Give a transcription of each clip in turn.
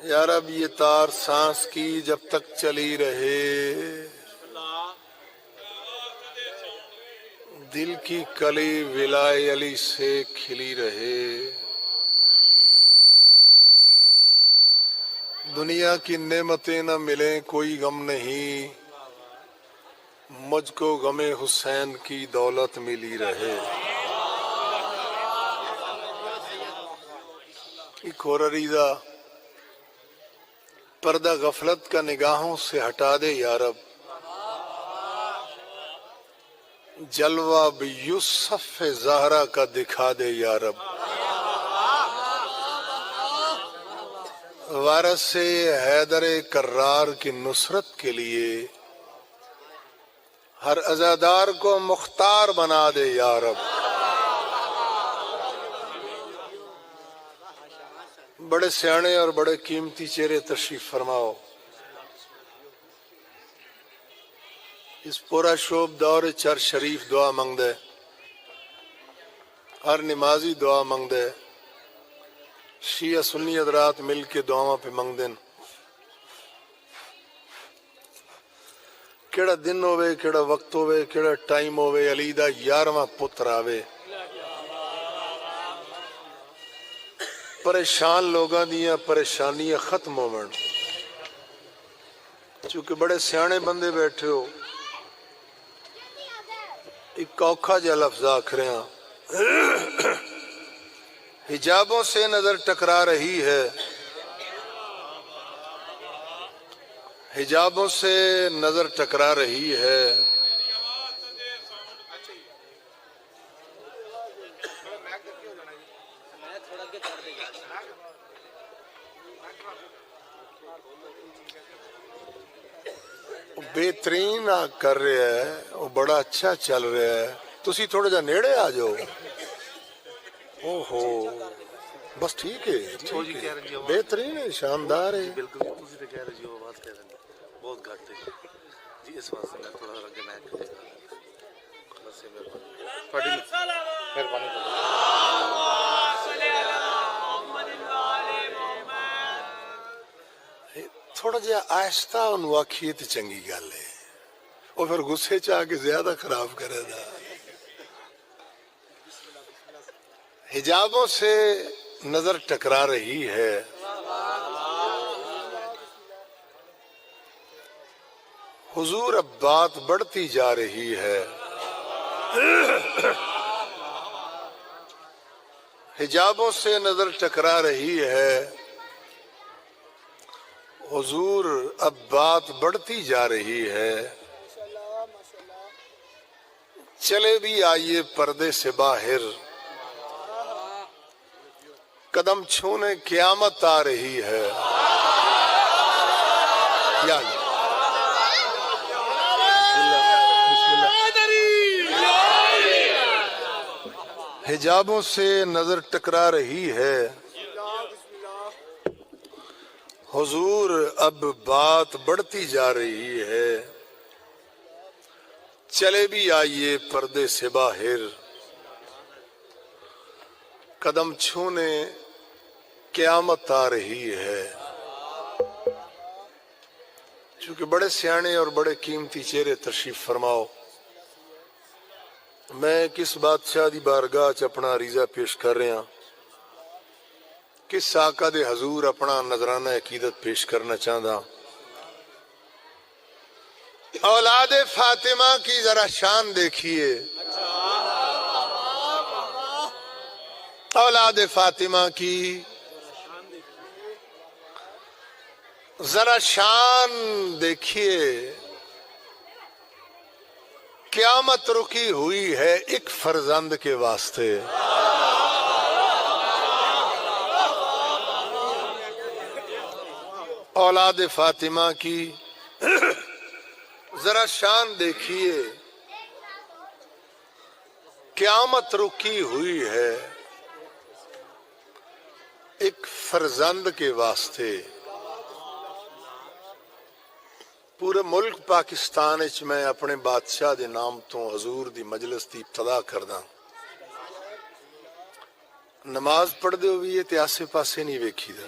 یا رب یہ تار سانس کی جب تک چلی رہے، دل کی کلی ولائے علی سے کھلی رہے، دنیا کی نعمتیں نہ ملیں کوئی غم نہیں، مجھ کو غم حسین کی دولت ملی رہے۔ ایک اور عریضہ، پردہ غفلت کا نگاہوں سے ہٹا دے یا رب، جلوہ بھی یوسف زہرا کا دکھا دے یا رب، وارث حیدر کرار کی نصرت کے لیے ہر عزادار کو مختار بنا دے یا رب۔ بڑے سیانے اور بڑے قیمتی چہرے تشریف فرماؤ۔ اس پورا شوب دور چر شریف دعا منگ دے، ہر نمازی دعا منگ دے، شیعہ سنی حضرات مل کے دعاواں پہ منگ دین۔ کیڑا دن ہوئے، کیڑا وقت ہوئے، کیڑا ٹائم ہوئے، علی دا 11واں پتر آوے، پریشان لوگاں دیاں پریشانیاں ختم ہوون۔ چونکہ بڑے سیانے بندے بیٹھے ہو، ایک اوکھا جا لفظ آکھ رہے ہیں، حجابوں سے نظر ٹکرا رہی ہے، حجابوں سے نظر ٹکرا رہی ہے، بہترین کر رہا ہے، وہ بڑا اچھا چل رہا ہے، تسی تھوڑا جا نیڑے آ جاؤ۔ اوہو بس ٹھیک ہے، بہترین ہے، شاندار ہے۔ بالکل تسی تے کہہ رہے جی آواز کہہ رہے ہیں بہت گھٹ ہے جی، اس واسطے میں تھوڑا سا اگے میں بس یہ مہربانی تھوڑا جا آہستہ انہوں آکھیے تے چنگی گل ہے، وہ پھر غصے چاہ کے زیادہ خراب کرے دا۔ حجابوں سے نظر ٹکرا رہی ہے، حضور اب بات بڑھتی جا رہی ہے، حجابوں سے نظر ٹکرا رہی ہے، حضور اب بات بڑھتی جا رہی ہے، چلے بھی آئیے پردے سے باہر، قدم چھونے قیامت آ رہی ہے۔ یا حجابوں سے نظر ٹکرا رہی ہے، حضور اب بات بڑھتی جا رہی ہے، چلے بھی آئیے پردے سے باہر، قدم چھونے قیامت آ رہی ہے۔ چونکہ بڑے سیانے اور بڑے قیمتی چہرے تشریف فرماؤ، میں کس بادشاہ دی بارگاہ چ اپنا عریضہ پیش کر رہا، کس آقا دے حضور اپنا نذرانہ عقیدت پیش کرنا چاہتا۔ اولاد فاطمہ کی ذرا شان دیکھیے، اولاد فاطمہ کی ذرا شان دیکھیے، قیامت رکی ہوئی ہے ایک فرزند کے واسطے۔ اولاد فاطمہ کی ذرا شان دیکھیے، قیامت رکی ہوئی ہے ایک فرزند کے واسطے۔ پورے ملک پاکستان اچ میں اپنے بادشاہ دے نام تو حضور دی مجلس دی ابتدا کردا، نماز پڑھ دے ہوئی تے آسے پاسے نہیں ویکھی دا،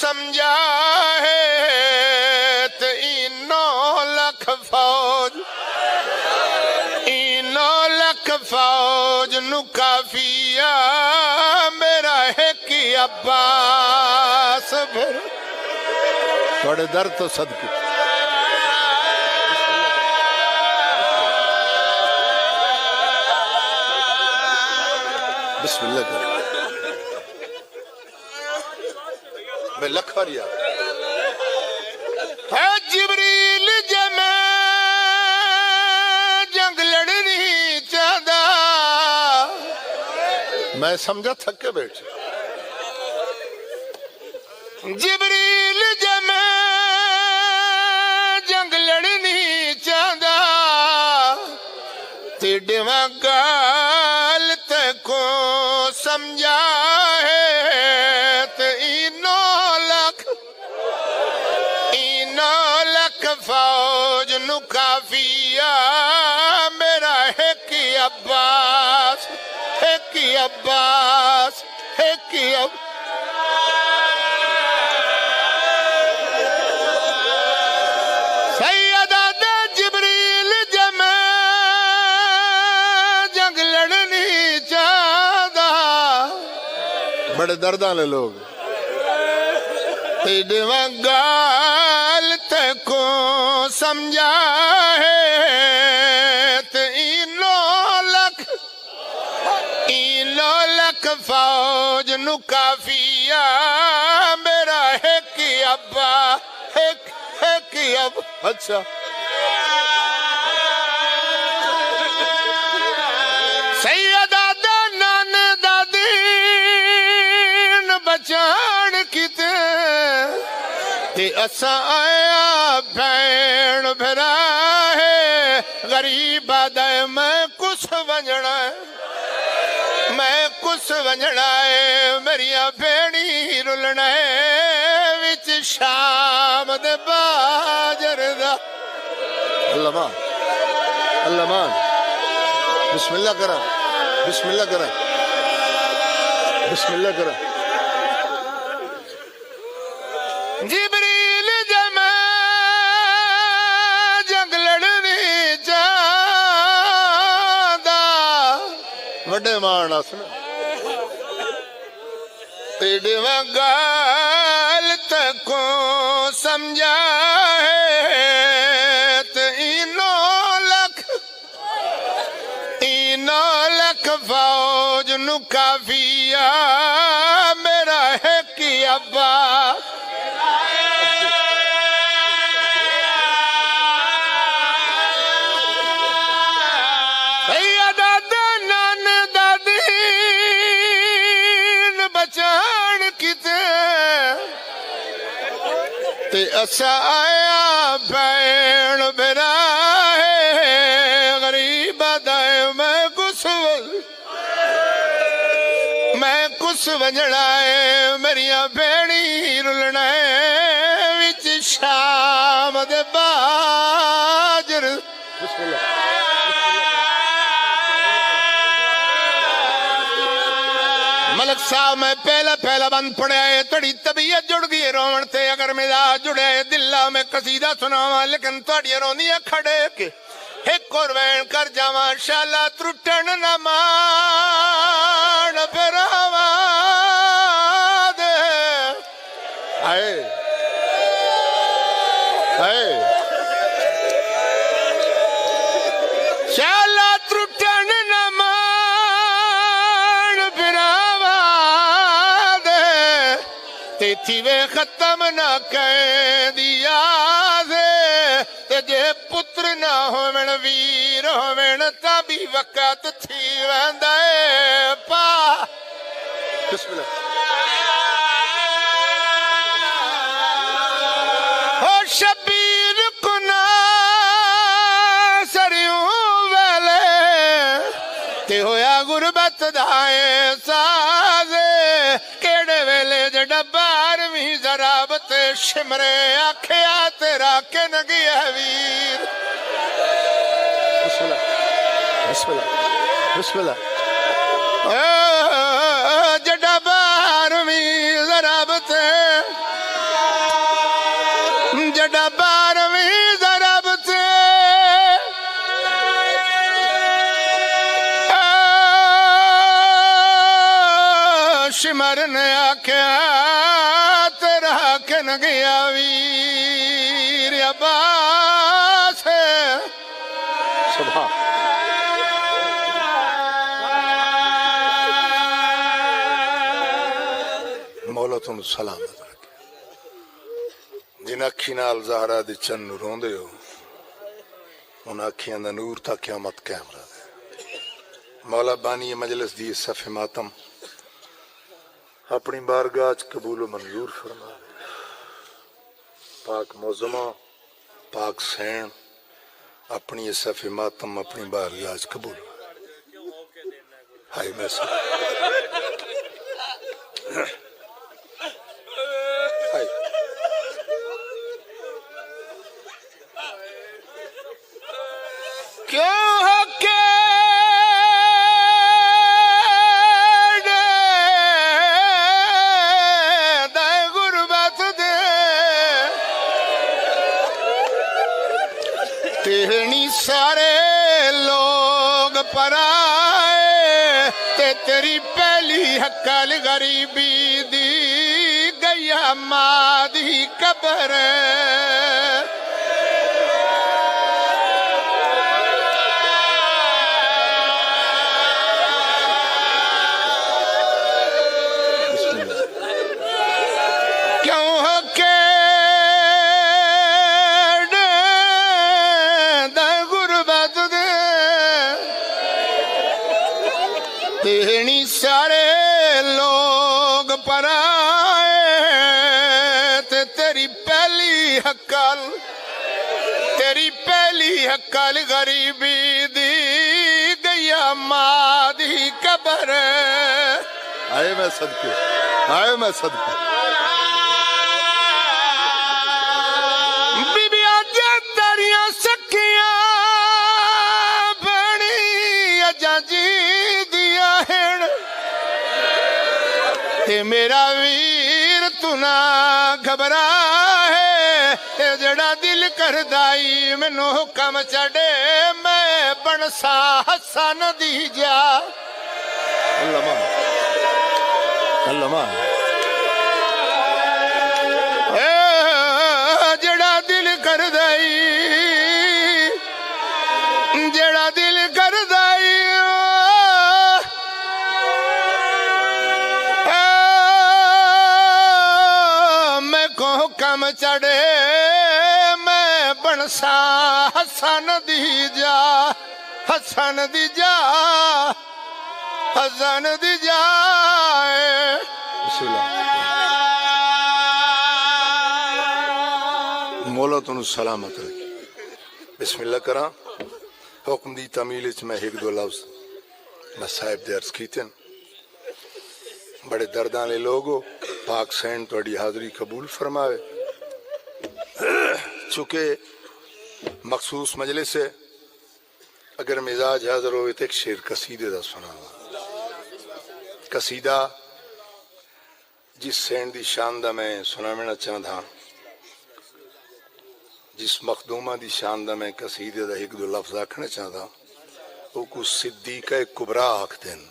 سمجھا ہے تے اینو لکھ فوج، اینو لکھ فوج نو کافیا میرا ایک ہی عباس پھر تھوڑے در تو صدقے بسم اللہ کریں میں لکھ ریا ہے جبریل جمع جنگ لڑنی چاہدا میں سمجھا تھک کے بیٹھ جبریل جمع جنگ لڑنی چاہدا تیڑواں گال تکو سمجھا ہے تے اینو لکھ فوج نو کافیا میرا ایک ہی عباس، ایک ہی عباس، ایک ہی عباس سیدہ دا جبریل جمع جنگ لڑنی چاہدا بڑے درداں لے لوگ تیڑواں گال تکو سمجھا ہے تے اینو لکھ فوج نو کافیا میرا ایک ہی ابا، ایک ہی ابا اچھا سیدہ دا نان دادین بچان کیتے تے اساں آیا بھین بھرا ہے غریب آدھائے میں کس ونجنا ہے، میں کس ونجنا ہے میریاں بھینی رلنا ہے وچ شام دے باجر دا اللہ مان، اللہ مان بسم اللہ کرا، بسم اللہ کرا، بسم اللہ کرا جبریل جمع جنگ لڑنی چاہدا وڈے مان آسنا تیڑواں گال تکو سمجھا ہے تے اینو لکھ فوج نو کافیا میرا ایک ہی ابا سیدہ دا نان دادین بچان کیتے تے اسا آیا بھین بھرا ہے غریب آدھائے میں کس ونجنا ہے میریاں بھینی رلنا ہے وچ شام دے باجر بسم اللہ ملک صاحب میں پہلا بند پڑھا ہے تڑی طبیعت جڑ گئی رومن تے اگر مزاج جڑے دلہ میں قصیدہ سناواں لیکن تڑی روندیاں کھڑے کے ایک اور وین کر جاواں شالا ترٹن نہ مان پھراواں دے آئے شالا ترٹن نہ مان پھراواں دے تیتھی وے ختم نہ کہہ دیا دے تے جے پتر نہ ہووین ویر ہووین تا بھی وقت تھی ویندا اے پا بسم اللہ او شبیر کنا سریوں ویلے تے ہویا غربت دائے سازے کیڑے ویلے جڑا بارویں ضرابت شمرے آکھیا تیرا کن گیا ویر بسم اللہ بسم اللہ بسم اللہ جڑا بارویں ضرابت ساڈا 12ویں ضرب تے شمر نے آکھیا تیرا کن گیا ویر عباس سبحان مولا تم سلامت رکھے جن اکھی نال زہرا دی چن نو روندے ہو ان اکھیاں دا نور تا قیامت قائم رہے مولا بانی مجلس دی صف ماتم اپنی بارگاہ قبول و منظور فرما پاک موزمہ پاک سین اپنی صف ماتم اپنی بارگاہ قبول ہائی میں سارے لوگ پرائے تے تیری پہلی حقل غریبی دی گیا ماں دی قبر تیرنی سارے لوگ پرائے تے تیری پہلی حقل غریبی دی گیا ماں دی قبر آئے میں صدقے بیبیاں دے تیریاں سکیاں بنی اجاں جی میرا ویر تو نہ گھبرا ہے جڑا دل کردائی مینو حکم چڑے میں بنسا حسن دی جا جڑا دل کردائی حکم چڑے میں بنسا حسن دی جا مولا تنو سلامت رکھی بسم اللہ کرا حکم دی تعمیل اچ میں ایک دو لفظ میں صاحب دے عرض کیتے بڑے دردان لے لوگو پاک سین توڑی حاضری قبول فرمائے چونکہ مخصوص مجلس ہے اگر مزاج حاضر ہوئے تو ایک شعر قصیدے دا سنا قصیدہ جس سین دی شان دا میں سناونا چاہتا جس مخدومہ دی شان دا میں قصیدے دا ایک دو لفظ آکھنا چاہتا وہ کو صدیقہ کبریٰ آکھ دین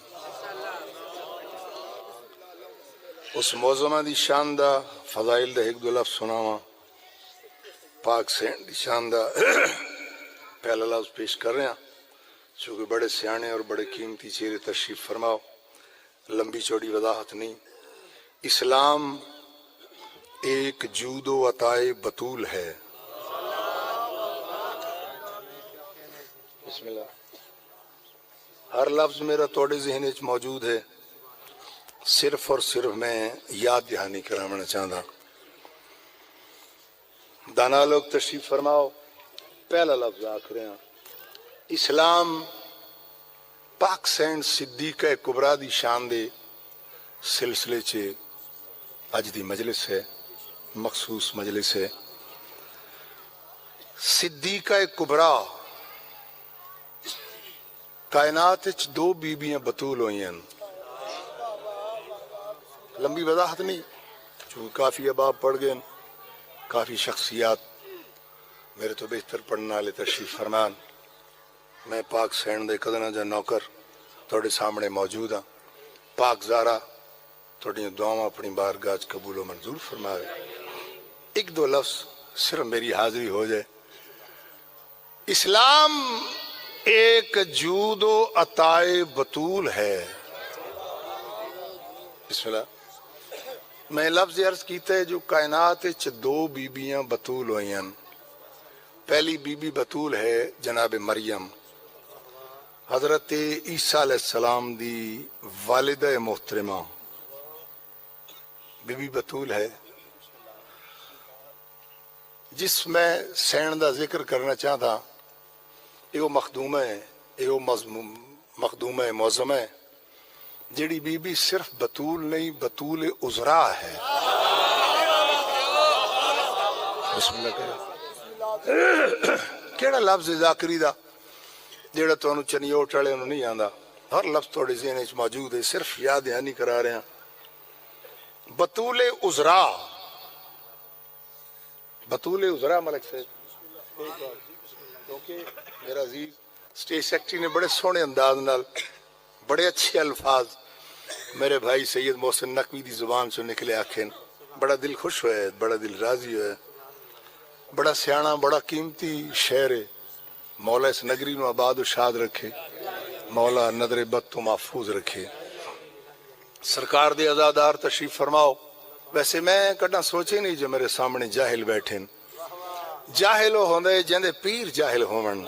اس موزمہ دی شان دا فضائل دا ایک دو لفظ سناواں پاک سین دی شان دا پہلا لفظ پیش کر رہے ہیں چونکہ بڑے سیانے اور بڑے قیمتی چہرے تشریف فرماؤ لمبی چوڑی وضاحت نہیں اسلام ایک جود و عطائے بطول ہے بسم اللہ ہر لفظ میرا توڑے ذہن وچ موجود ہے صرف اور صرف میں یاد دہانی کرانا چاہتا دانا لوگ تشریف فرماؤ پہلا لفظ آکھ رہے ہیں اسلام پاک سین صدیقہ کبریٰ دی شان دے سلسلے چے اج دی مجلس ہے مخصوص مجلس ہے صدیقہ کبریٰ کائنات وچ دو بیبیاں بطول ہوئی ہیں لمبی وضاحت نہیں چونکہ کافی اباب پڑھ گئے کافی شخصیات میرے تو بہتر پڑھنے والے تشریف فرمان. میں پاک سین دے قدروں دا نوکر تھوڑے سامنے موجود ہاں. پاک زارا تھوڑی دعاواں اپنی بارگاہ وچ قبول و منظور فرمائے. ایک دو لفظ صرف میری حاضری ہو جائے. اسلام ایک جود و عطائے بطول ہے. بسم اللہ. میں لفظ عرض کیتا ہے جو کائنات وچ دو بیبیاں بطول ہوئی ہیں. پہلی بی بی بطول ہے جناب مریم، حضرت عیسیٰ علیہ السلام دی والدہ محترمہ بی بی بطول ہے. جس میں سین دا ذکر کرنا چاہتا یہ وہ مخدومہ ہے، یہ وہ مخدومہ معظمہ ہے جیڑی بی بی صرف بطول نہیں بطول عذرا ہے. بسم اللہ کرو. کیڑا لفظ ذاکری دا جیڑا تانوں چنیوٹ والے نوں نہیں آندا؟ ہر لفظ تھوڑے ذہن وچ موجود ہے، صرف یاد دہانی کرا رہے ہیں. بطول عذرا، بطول عذرا ملک سے کیونکہ میرا عزیز اسٹیج سیکرٹری نے بڑے سونے انداز نال بڑے اچھے الفاظ میرے بھائی سید محسن نقوی دی زبان سے نکلے آکھیں. بڑا دل خوش ہوئے، بڑا دل راضی ہوئے. بڑا سیانا بڑا قیمتی شعر ہے. مولا اس نگری نو آباد و شاد رکھے، مولا نظر بد تو محفوظ رکھے. سرکار دے عزادار تشریف فرماؤ. ویسے میں کڈا سوچے نہیں جو میرے سامنے جاہل بیٹھے. جاہل ہو ہوندے جندے پیر جاہل ہون.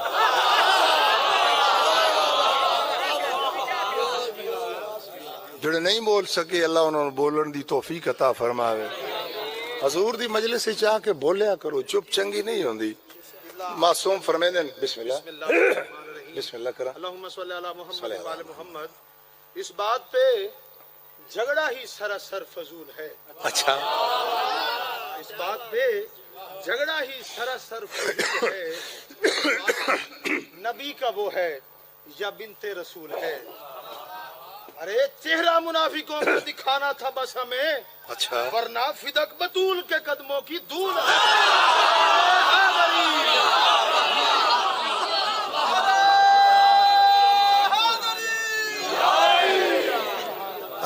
جڑے نہیں بول سکے اللہ انہوں نے بولن دی توفیق عطا فرماوے. حضور دی مجلس سے چاہ کے بولیا کرو، چپ چنگی نہیں ہوندی. معصوم فرمیندن بسم اللہ بسم اللہ کرا. اللہم صلی علی محمد و آل محمد. اس بات پہ جھگڑا ہی سراسر فضول ہے. اچھا اس بات پہ جھگڑا ہی سراسر فضول ہے. نبی کا وہ ہے یا بنت رسول ہے؟ ارے چہرہ منافقوں کو دکھانا تھا بس ہمیں، اچھا ورنہ فدق بطول کے قدموں کی دھول ہے.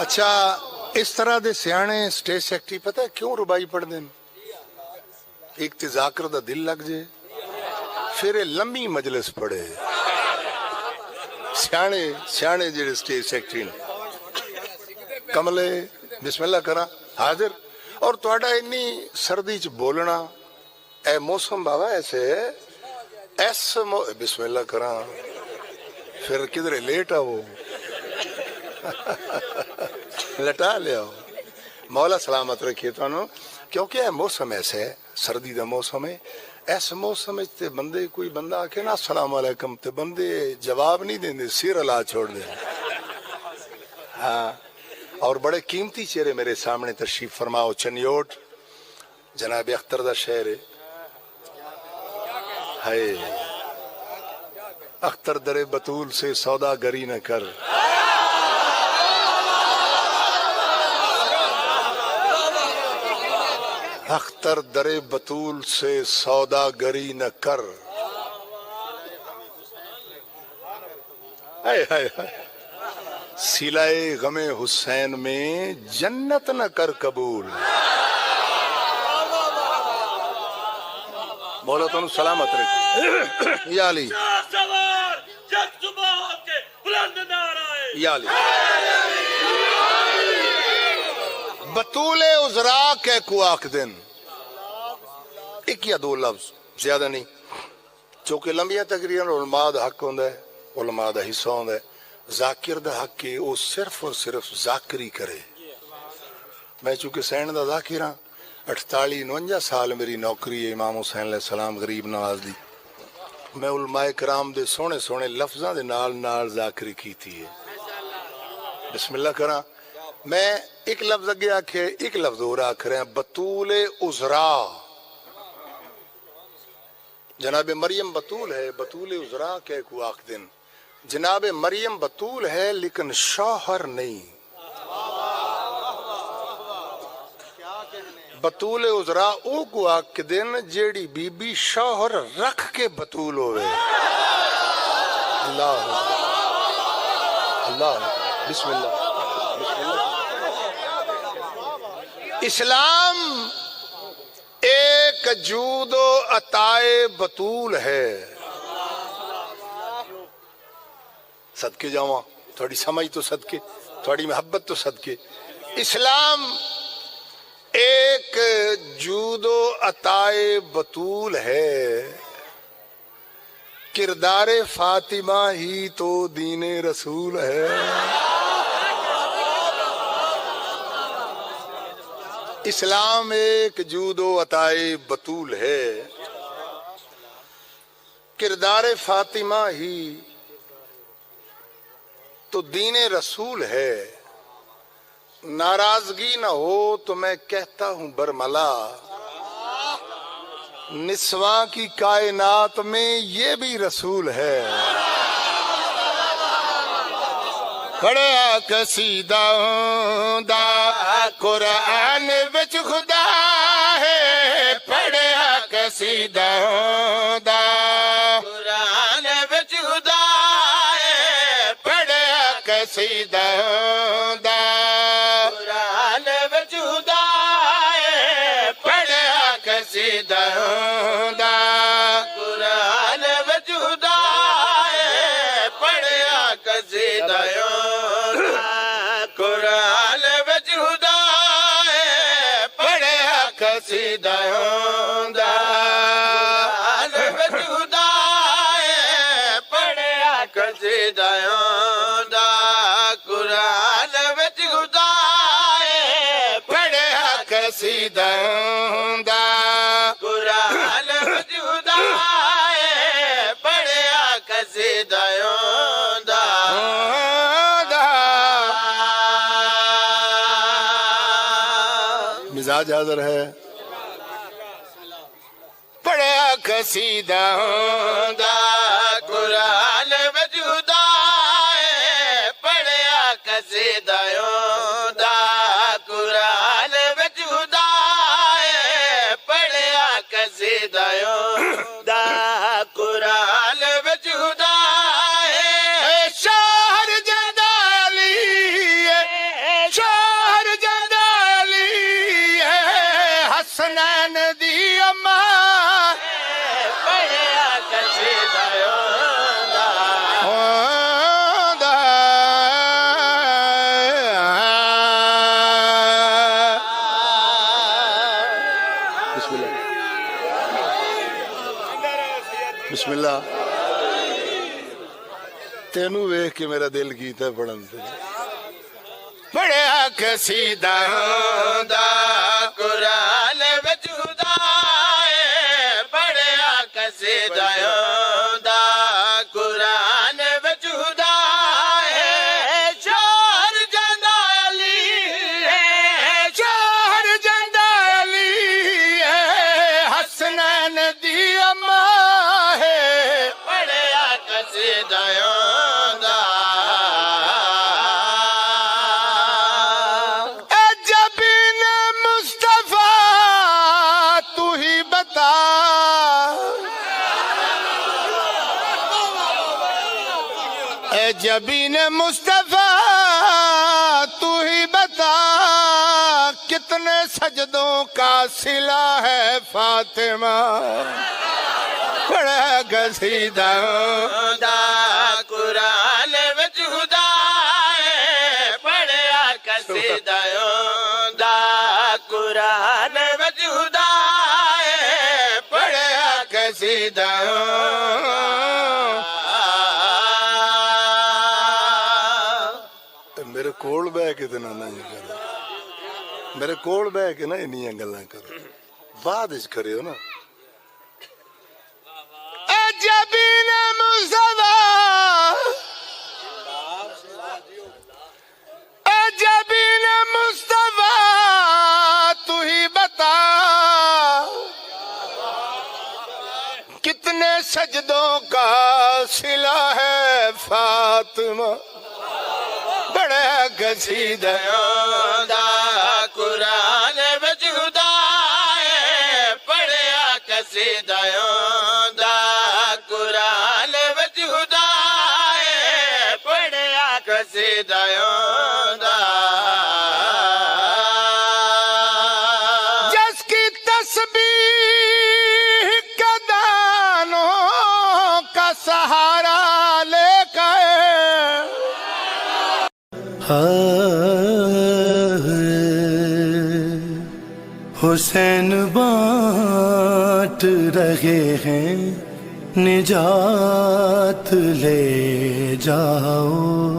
اچھا اس طرح دے سیانے سٹیج سیکٹری پتہ ہے کیوں ربائی پڑھ دیں؟ ایک تے ذاکر دا دل لگ جائے، پھر لمبی مجلس پڑھے. سیانے جڑے سٹیج سیکٹری نے کملے بسم اللہ کرا حاضر. اور تہاڈا انی سردی چ بولنا اے موسم بابا ایسے بسم اللہ کرا پھر کدھر لیٹ آؤ لٹا لیا. مولا سلامت رکھیے تانوں. کیونکہ اے موسم ایسے ہے، سردی دا موسم ہے. ایس موسم تے بندے کوئی بندہ آکھے نا السلام علیکم تے بندے جواب نہیں دیندے، سیر اللہ چھوڑ دیں. ہاں اور بڑے قیمتی چہرے میرے سامنے تشریف فرماؤ. چنیوٹ جناب اختر دا شعر ہے، اختر در بطول سے سودا گری نہ کر. اختر در بطول سے سودا گری نہ کر. سلائے غم حسین میں جنت نہ کر قبول. مولا تم سلامت رکھے. یا علی یا علی. بطول عذرا کہ کو آکھ دن. ایک یا دو لفظ زیادہ نہیں، چونکہ لمبیا تقریرا علماء دا حق ہوندا ہے، علماء دا حصہ ہوندا ہے. ذاکر دا حق ہے وہ صرف اور صرف ذاکری کرے. میں چونکہ سین دا ذاکر ہاں، 48-49 سال میری نوکری ہے امام حسین علیہ السلام غریب نواز دی. میں علماء کرام دے سونے سونے لفظاں دے نال نال ذاکری کیتی ہے. بسم اللہ کراں. میں ایک لفظ اگے آکھے ایک لفظ اور آکھ رہے ہیں. بطول عذرا. جناب مریم بطول ہے، بطول عذرا کہ کو آکھ دن. جناب مریم بطول ہے لیکن شوہر نہیں. بطول عذرا او کو آکھ دن جیڑی بی بی شوہر رکھ کے بطول ہوئے. اللہ اللہ بسم اللہ بسم اللہ. اسلام ایک جود و عطائے بطول ہے. صدقے جاواں تھوڑی سمجھ تو صدقے، تھوڑی محبت تو صدقے. اسلام ایک جود و عطائے بطول ہے. کردار فاطمہ ہی تو دین رسول ہے. اسلام ایک جود و عطائے بطول ہے. کردار فاطمہ ہی تو دین رسول ہے. ناراضگی نہ ہو تو میں کہتا ہوں برملا، نسواں کی کائنات میں یہ بھی رسول ہے. پڑھا قصیدہ دا قرآن وچ خدا ہے. پڑھا قصیدہ دا قرآن وچ خدا ہے. پڑھا قصیدہ دا قرآن وچ خدا ہے. پڑھا قصیدہ دا قرآن وچ خدا ہے. پڑھا قصیدہ قرآن وچ خدا ہے. پڑھا قصیدہ دا قرآن وچ خدا ہے. پڑھا قصیدہ دا قرآن وچ خدا ہے. پڑھا قصیدہ دا قرآن وچ خدا ہے. پڑھا قصیدہ دا مزاج حاضر ہے. پڑھا قصیدہ دا قرآن وچ خدا ہے. پڑھا قصیدہ دا قرآن وچ خدا ہے. پڑھا قصیدہ دا قرآن وچ خدا ہے. شہر جدالی ہے، شہر جدالی ہے. حسنین دی اماں پڑھا قصیدہ دا بسم اللہ بسم اللہ. تینوں ویکھ کے میرا دل کیتا پڑھن تے. پڑھا قصیدہ دا قرآن وچ خدا ہے. پڑھا قصیدہ دا قرآن وچ خدا ہے. شہر جندالی ہے، شہر جندالی ہے. حسنین دی اماں ہے. پڑھا قصیدہ دا جبین مصطفیٰ تو ہی بتا. اے جبین مصطفیٰ تو ہی بتا، کتنے سجدوں کا صلہ ہے فاطمہ. پڑھا قصیدہ دا قرآن وچ خدا ہے. پڑھا قصیدہ دا قرآن وچ خدا ہے. پڑھا قصیدہ میرے کول بہ کے تے نہ کرو، میرے کول بہ کے نہ انیاں گلاں کرو، بعد وچ کریو نا. جبین مصطفیٰ جبین مصطفیٰ تو ہی بتا، کتنے سجدوں کا صلہ ہے فاطمہ. بڑا قصیدہ دا قرآن وچ خدا قصیدیوں دا قرآن وچ خدا ہے پڑھیا قصیدیوں دا جس کی تسبیح کے دانوں کا سہارا لے کر حسین بانٹ رہے ہیں نجات لے جاؤ